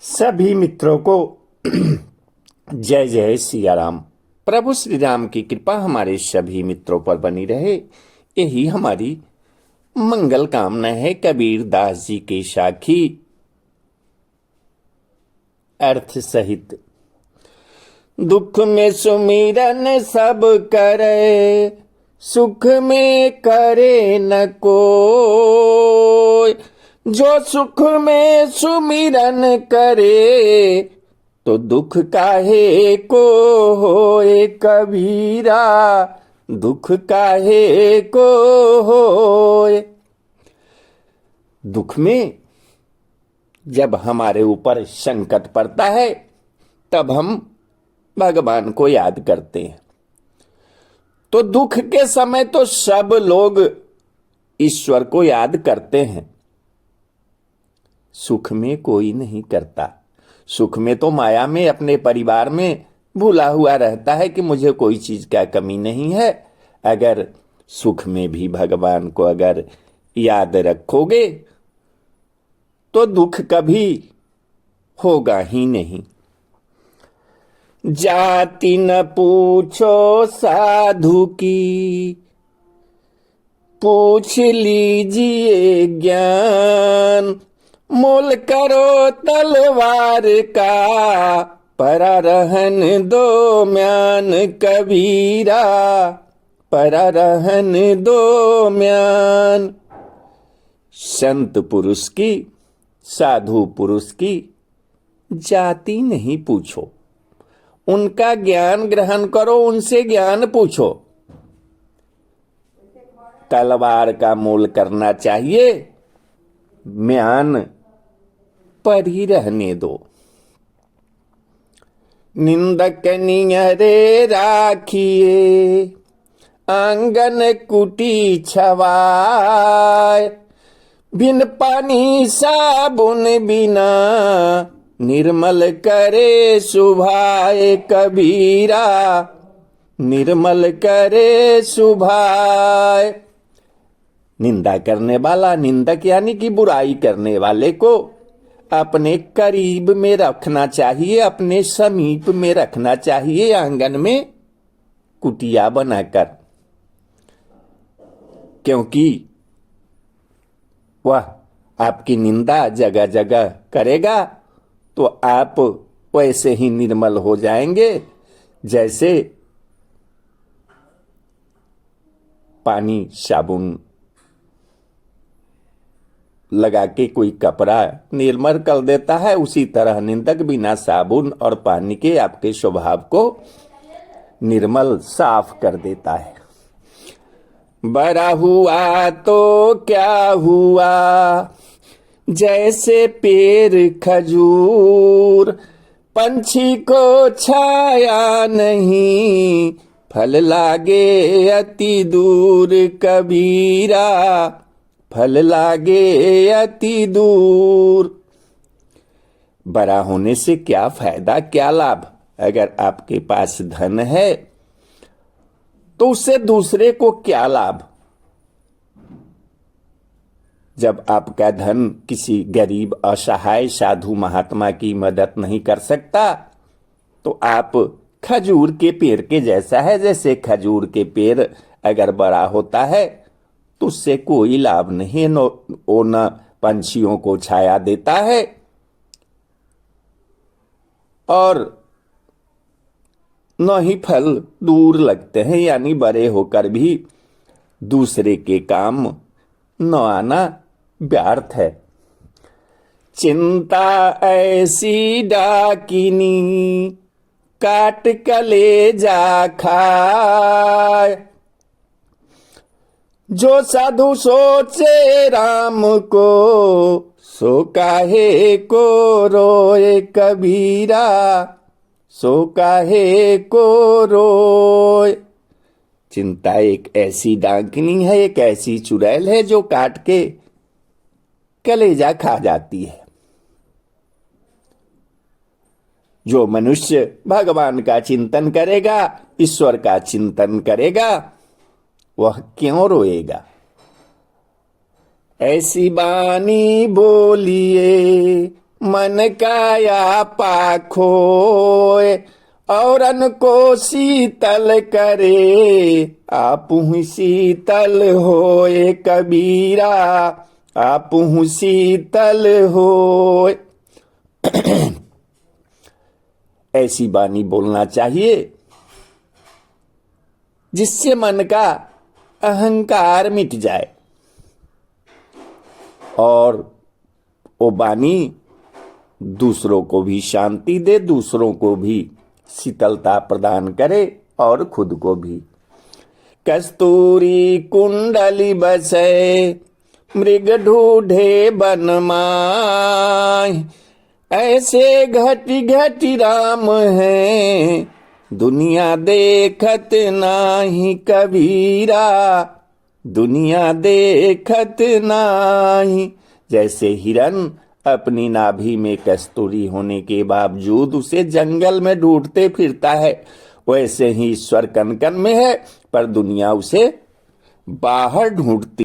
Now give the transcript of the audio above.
सभी मित्रों को जय जय सिया राम। प्रभु श्री राम की कृपा हमारे सभी मित्रों पर बनी रहे, यही हमारी मंगल कामना है। कबीर दास जी के साखी अर्थ सहित। दुख में सुमिरन सब करे, सुख में करे न कोई। जो सुख में सुमिरन करे, तो दुख काहे को होए कबीरा, दुख काहे को होए। दुख में जब हमारे ऊपर संकट पड़ता है तब हम भगवान को याद करते हैं। तो दुख के समय तो सब लोग ईश्वर को याद करते हैं, सुख में कोई नहीं करता। सुख में तो माया में अपने परिवार में भूला हुआ रहता है कि मुझे कोई चीज का कमी नहीं है। अगर सुख में भी भगवान को अगर याद रखोगे तो दुख कभी होगा ही नहीं। जाति न पूछो साधु की, पूछ लीजिए ज्ञान। मोल करो तलवार का, परा रहन दो म्यान कबीरा, परा रहन दो म्यान। संत पुरुष की, साधु पुरुष की जाति नहीं पूछो, उनका ज्ञान ग्रहण करो, उनसे ज्ञान पूछो। तलवार का मोल करना चाहिए, म्यान पर ही रहने दो। निंदक नियरे राखिए, आंगन कुटी छवाए। बिन पानी साबुन बिना, निर्मल करे सुभाए कबीरा, निर्मल करे सुभाए। निंदा करने वाला, निंदक यानी कि बुराई करने वाले को अपने करीब में रखना चाहिए, अपने समीप में रखना चाहिए, आंगन में कुटिया बनाकर। क्योंकि वह आपकी निंदा जगह जगह करेगा तो आप वैसे ही निर्मल हो जाएंगे जैसे पानी साबुन लगा के कोई कपड़ा निर्मल कर देता है, उसी तरह निंदक बिना साबुन और पानी के आपके स्वभाव को निर्मल साफ कर देता है। बड़ा हुआ तो क्या हुआ, जैसे पेड़ खजूर। पंछी को छाया नहीं, फल लागे अति दूर कबीरा, फल लागे अति दूर। बड़ा होने से क्या फायदा, क्या लाभ? अगर आपके पास धन है तो उससे दूसरे को क्या लाभ? जब आपका धन किसी गरीब असहाय साधु महात्मा की मदद नहीं कर सकता तो आप खजूर के पेड़ के जैसा है। जैसे खजूर के पेड़ अगर बड़ा होता है तो उससे कोई लाभ नहीं, वो न पंछियों को छाया देता है और न ही फल दूर लगते हैं, यानी बड़े होकर भी दूसरे के काम न आना व्यर्थ है। चिंता ऐसी डाकिनी, काट कलेजा खाए। जो साधु सोचे राम को, सो काहे को रोए कबीरा, सो काहे को रोए। चिंता एक ऐसी डाकिनी है, एक ऐसी चुड़ैल है जो काट के कलेजा खा जाती है। जो मनुष्य भगवान का चिंतन करेगा, ईश्वर का चिंतन करेगा, वह क्यों रोएगा? ऐसी बानी बोलिए मन काया पाखोए, औरन को शीतल करे, आपहु शीतल होए कबीरा, आपहु शीतल होए। ऐसी वाणी बोलना चाहिए जिससे मन का अहंकार मिट जाए और वो वाणी दूसरों को भी शांति दे, दूसरों को भी शीतलता प्रदान करे और खुद को भी। कस्तूरी कुंडली बसे, मृग ढूढ़े बन माय, ऐसे घटी घटी राम है, दुनिया देखत नाही कबीरा, दुनिया देखत नाही। जैसे हिरन अपनी नाभि में कस्तूरी होने के बावजूद उसे जंगल में ढूंढते फिरता है, वैसे ही ईश्वर कन कन में है पर दुनिया उसे बाहर ढूंढती